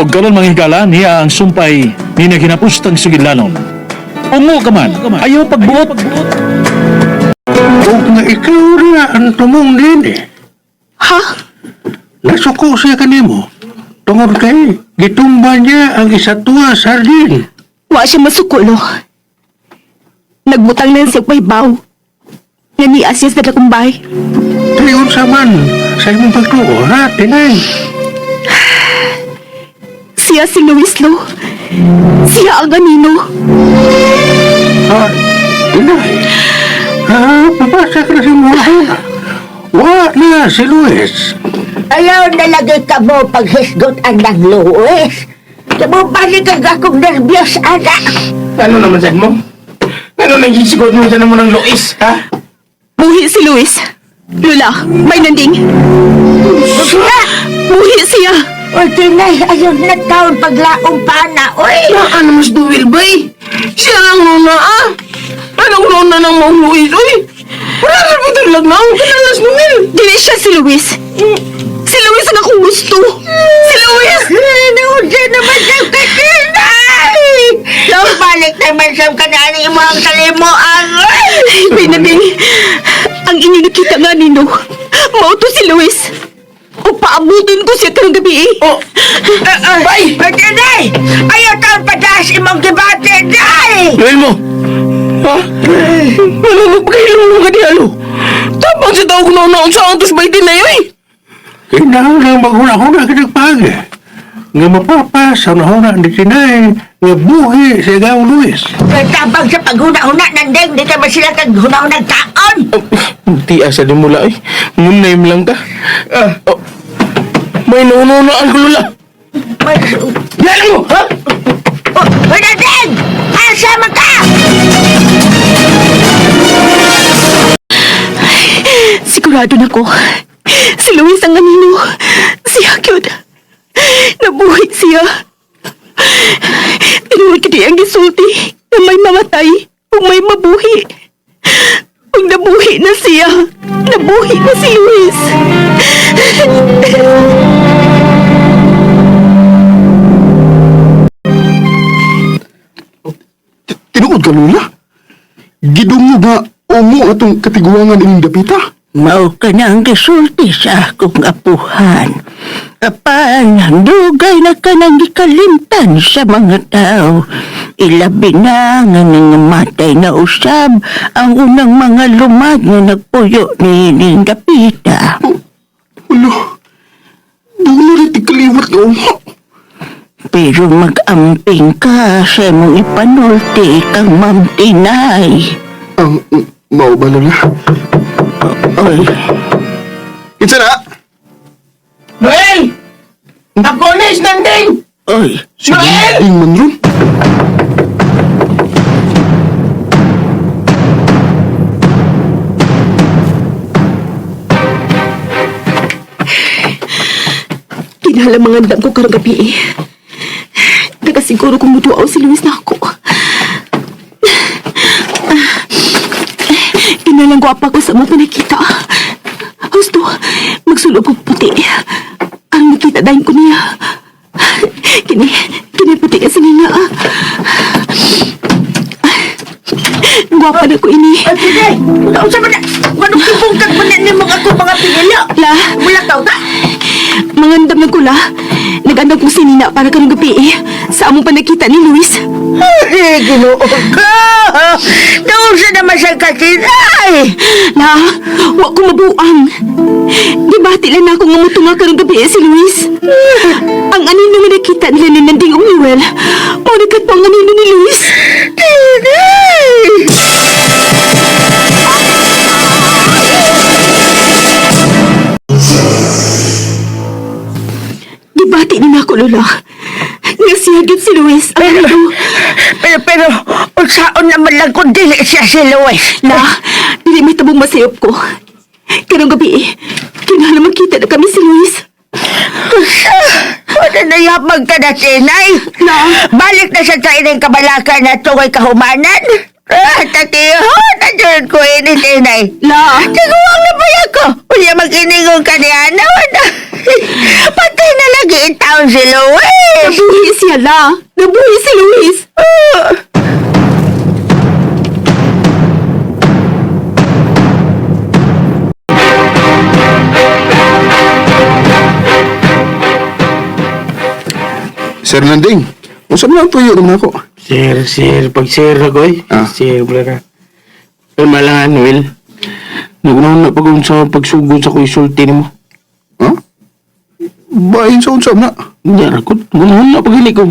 ug karon manghigala niya ang sumpay ni naginapustang sugidlanon. Ungo ka man, ayaw pagbuot. Huwag nga ikaw na ang tumong din eh. Ha? Nasuko siya kanimo. Tungod kay, gitumba niya ang isa tuwa sardin. Wa siya masukulo. Nagbutang na siya paybaw. Nga ni Asyas na takumbay. Triyon sa man, sa imong pagtuo, ha, tinay. Siya si Luis Lo. Siya ang anino. Ha, tinay. Ha, papasa ka na si Mohana. Wa na si Luis. Ayaw na lagi ka mo paghisgot ang ng Luis. Balik ang akong nervyos, anak. Ano naman saan mo? Ano nang hisigod mo sa naman ng Luis, ha? Buhi si Luis. Lula, may nanding. Buhi siya. O tinay, ayaw na taon paglaong pana, oy. Ano mas duwil, bay? Siya ang una, ah! Anong lona ng mga Luis, oy? Wala na po tulag na ang kanalas mo, Mil. Dili siya si Luis. Si Luis ang akong gusto. Si Luis! Naudya naman siyang katinay! Balik naman siyang kanani mo ang kalimuan, oy. May nanding. Ang ininakita nga nino. Mauto si Luis. O paabutin ko siya karong gabi eh. Oh, bay! Tinay! Ayaw taon pataas imong gibate, day! Luil mo! Ha? Ano magpakailong ka di, alo? Tapang sa tao ko na sa antos bay din na yun, eh! Kinahanggang maghuna-huna ka nagpagi. Nga mapapasa na huna ni tinay, nga buhi sa ikaw, Luis. Tabang sa paghuna-huna, nandeng, di naman sila kag-huna-huna taon! Di asa din mula, eh. Ngunay mo lang ka. May naununaan ko, Lula. Yan mo, ha? Nandeng! Asama ka! Sigurado na ko. Si Luis ang anino. Siya yun. Nabuhi siya. Tinuod ka di ang gisulti na may mamatay o may mabuhi. Kung nabuhi na siya, nabuhi na si Luis. Tinuod ka, Lula? Gidungo nga umo atong katiguangan inyong dapita? Mao ka na ang gisulti sa akong apuhan. Apan, dugay na ka nang gikalimtan sa mga tao. Ilabi na nga nangamatay na usab ang unang mga lumad nga nagpuyo ni ining dapita. Ulo, doon rin tikaliwat ka umo. Pero mag-amping ka sa mong ipanulti kang mamtinay. Ang mao ba, Lula? Oy, Kitsa na! Noel! Takonis, nanding! oy. Noel! Ding man ron. Kinahalamangan dam ko karong gabi eh. Nakasiguro kung mutuaw si Luis na ako. Kinalang gwapa ko sa mga nakita. Gusto, magsulog ko puti. Ang nakita dahin ko niya. Kini puti kasi niya. Gwapa na ko ini. Tinay, nausa mo na. Manong kibungkag mo na ni mga ako mga pinilo. La, Mula tao ka. mangandam na ko la. Nag-andam ko si Nina para karong gabi eh. Sa among panakita ni Luis. Ay, ginoo ka! Nausa naman siya katinay! La, wa ko mabuang. Gibati lang ako nga mutunga karong gabi si Luis. Ang anino nga nakita nila ni Nanding o Noel, mo nagkatpo ang anino ni Luis. Gibati ni nako, Lola. Nga siya gyud si Luis. Ang anino. Pero, unsaon naman lang kung dili siya si Luis. La, dili may tabong masayop ko. Karong gabi, kinahanglan makita na kami si Luis. Wala na yapag ka na, Tinay. Balik na sa ining kabalakan na tungoy kahumanan. Tatiyo, nandiyan ko ini, Tinay. La, Tiguang na ba ako? Unya mag-iningong ka ni Ana, wala. Patay na lang Nagitaw si Luis! Nabuhi siya la. Nabuhi si Luis. Sir Landing, usap na ang tuyo naman ako. Sir, pag-share ako eh. Ah. Share pala ka. Pero malangan, Will. Nagunahon na pag sa pagsugod sa kuisulti mo. Ha? Bahin sa unsam na. Hindi, rakot. Nagunahon na paghili ko.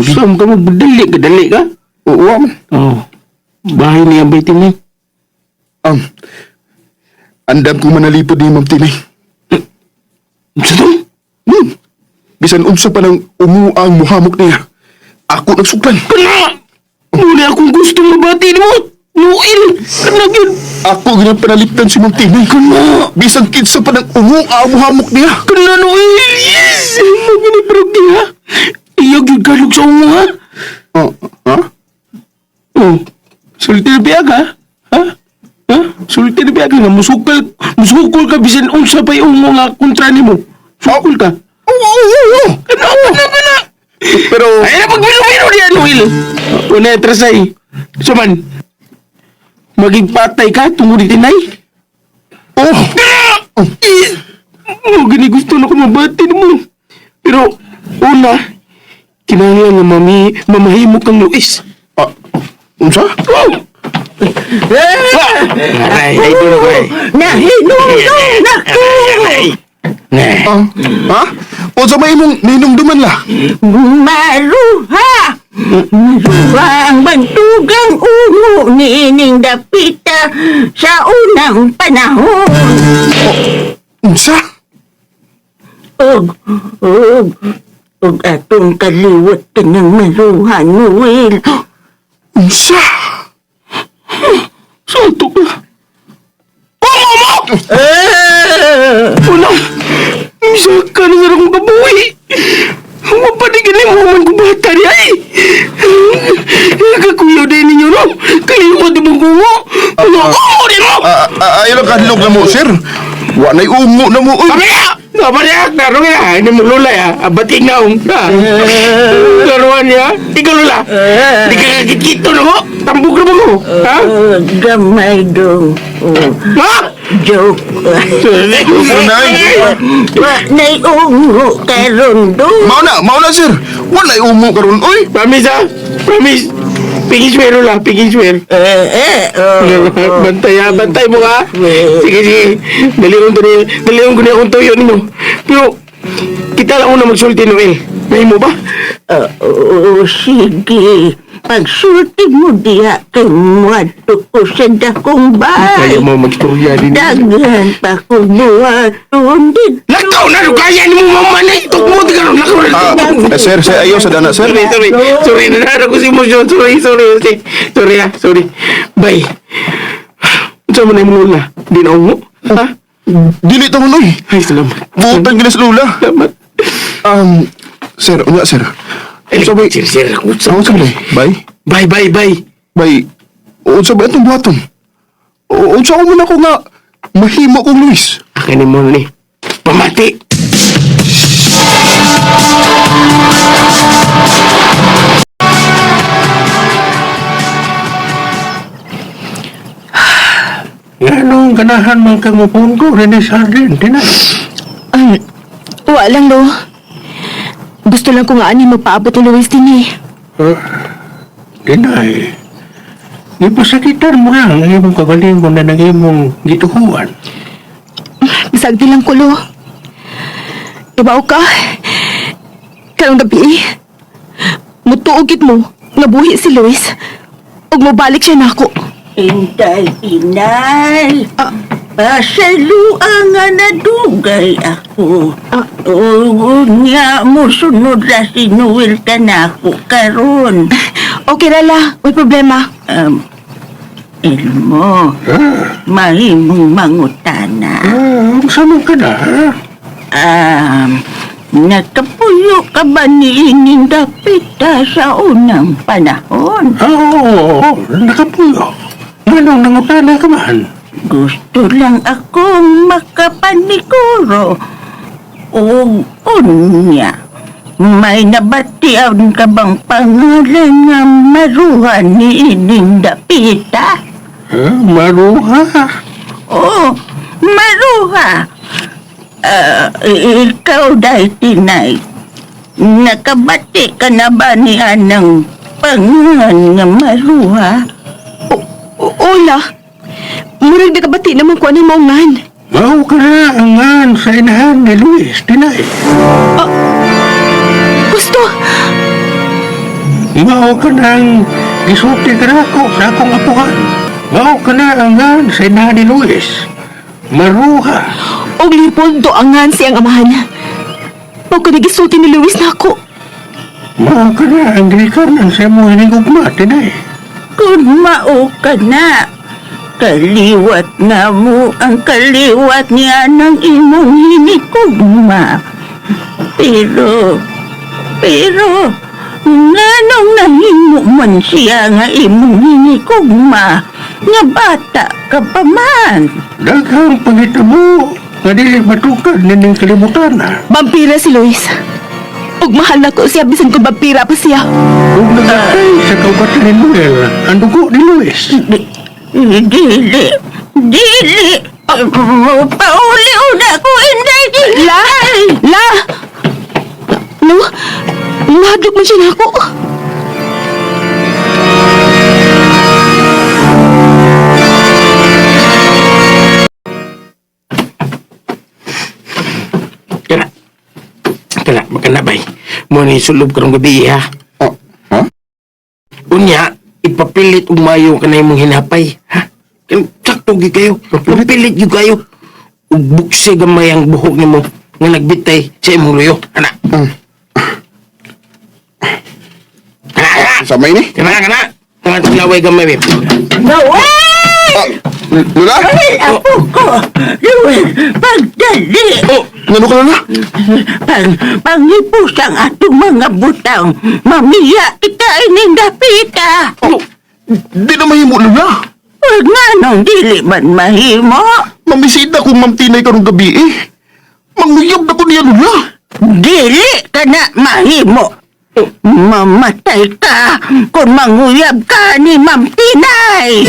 Saan ka magbadali ka? Dali ka? Oo, man. Oo. Bahay niya ba itin eh? Andam ko manalipod ni Ma'am Tinay. Sa to? Bisan unsa pa ng umuang muhamok niya. Ako nagsuklan. Kana! Muli akong gusto mabati mo! Noel! Kana yun! Ako ginapanaliptan si Ma'am Tinay. Kana! Bisan kinsa pa ng umuang muhamok niya. Kana, Noel! Yes! Maginiparog niya! Iyag yung galog sa umo, ha? Ha? Oh, sulti na biya ka? Ha? Ha? Sulti na biya ka nga. Musukol ka bisan unsa pa yung nga kontra ni mo. Sukol ka. Oo. Kana! Pero... Ay na pagbilo-bilo niya, Noel! Una, trasay. Saman, maging patay ka tungkol ni Tinay? Oh! Oh, gani gusto na ko mabati mo. Pero, una, kinahanglan nga mamahimo kang Luis. Unsa? Oh! Aray, ito na ko eh. Nahinulong na ko! Ha? Unsa ba imong ninumduman la? Maruha! Maruha ang bantugang ulo ni Ining Dapita sa unang panahon. Unsa? Og atong kaliwat ka ng maruha, Noel. Unsa? Santo ka. Una, misa ka na nga akong kabuhi. Mapatigin mo man ko bata niya eh. Nakakuyaw din ninyo, no? Kaliwat di mong kungo. Ano kungo din mo? Ayaw lang kadlog na mo, sir. Wa na'y umo na mo. Pamaya! Pamaya! Klaro nga. Hindi mo lula ya. Abating na akong. Klaruan niya. Ikaw lula. Di ka kakikito na ko. Tambok na mo ko. Ha? Gamay dong. Ha? Joke. Unay. Wa naiungo karon dong. Mao na, sir. Wa na'y umo karon. Oy! Promise ha? Promise. Piging swear lula. Piging swear. Bantay mo ha. Sige. Dalion ko niya akong tuyo ninyo. Pero, kita lang una magsulti, Noel. Nahin mo ba? Sige. Pagsulti mo diha kay muadto ko sa dakong bahay. Kaya mo magstorya din. Daghan pa ko buhaton dito. Lakaw na! Kaya ni mo mamanay! Tukmo! Lakaw na! Sir, ayaw sa dana, sir. Sorry, nanara ko si emosyon. Sorry. Bye. Saan mo na yung lula? Di na ungo? Ha? Dili ta mo, oy. Ay, salamat. Butan gina sa lula. Salamat. Sir, una, sir. Unsa ba? Sir. Unsa ba? Bye. Bye. Unsa ba itong buhaton? Unsa ko man ako nga mahimo kong Luis. Akin mo ni. Pamati! Anong ganahan man kang mapun ko, Rene Sardin, Tinay? Walang no. Gusto lang ko nga ani magpaabot ni Luis din eh. Tinay, ipasakitan mo nga ang imong kagalingon na nang imong gituhuan. Bisagdi lang kulo. Ibaw ka. Karong gabi, mutuugit mo, nabuhi si Luis. Ug mobalik siya nako. Hintay, inay. Pasaluan nga nadugay ako. Nga mo sunod ra si Noel ka na ako karon. Okay rala, may problema. Elmo, mahimong mangutana. Sama ka na, ha? Nakapuyo ka ba ni Ining Dapita sa unang panahon? Oo, nakapuyo. Anong nangutana ka man? Gusto lang akong makapaniguro. unya. May nabatian ka bang pangalan nga maruhan ni ining dapita? Maruha. Oh, maruha. Ikaw dahi tinay. Nakabati ka na ba niya ng pangalan nga maruha? Ola, murag nakabati naman ko anong maungan. Mao ka na ang ngan sa inahan ni Luis, tinay. Gusto, Mao ka nang gisulti ka na ako sa akong apuhan. Mao ka na ang ngan sa inahan ni Luis. Maruha. og lipod doangan siyang amahan. Pag ko nagisulti ni Luis na ako. Mao ka na ang gikanan sa mo hinigugma, tinay. Kung mao ka na, kaliwat nga mo ang kaliwat niya ng imong hinikugma. Pero, nganong nahimo man siya nga imong hinikugma, nga bata ka pa man. Daghang pangitabo nga di matukad nining kalibutan. Vampira si Luis. Og mahal na ko siya bisan kung vampira pa siya. Kung nagatay sa kaubatan ni Noel, ang dugo ni Luis. Dili. Pauli-una ko, hindi. La! No, mahadlok man siya na ako. Kala, makanabay. Muna isulob ka ng gabi, ha? Oh, ha? Unya, ipapilit umayo ka na imong hinapay, ha? Sakto gi kayo. Papilit gi kayo. Ug bukse gamay ang buhok nimo nga nagbitay sa imong luyo. Ana. Kana. Samay ni? Kana. Tangan taglaway gamay, babe. Lula? Apo ko, Luis, pagdali. Ngano ka Lula? Pangipusang atong mga butang, mamiya kita ining dapita. Di na mahimo Lula. Huwag nga nung dili man mahimo. Mambisita kong mamtinay karong gabi eh. Manguyab na ko niya Lula. Dili ka na mahimo. Mamatay ka kung manguyab ka ni Ma'am Tinay.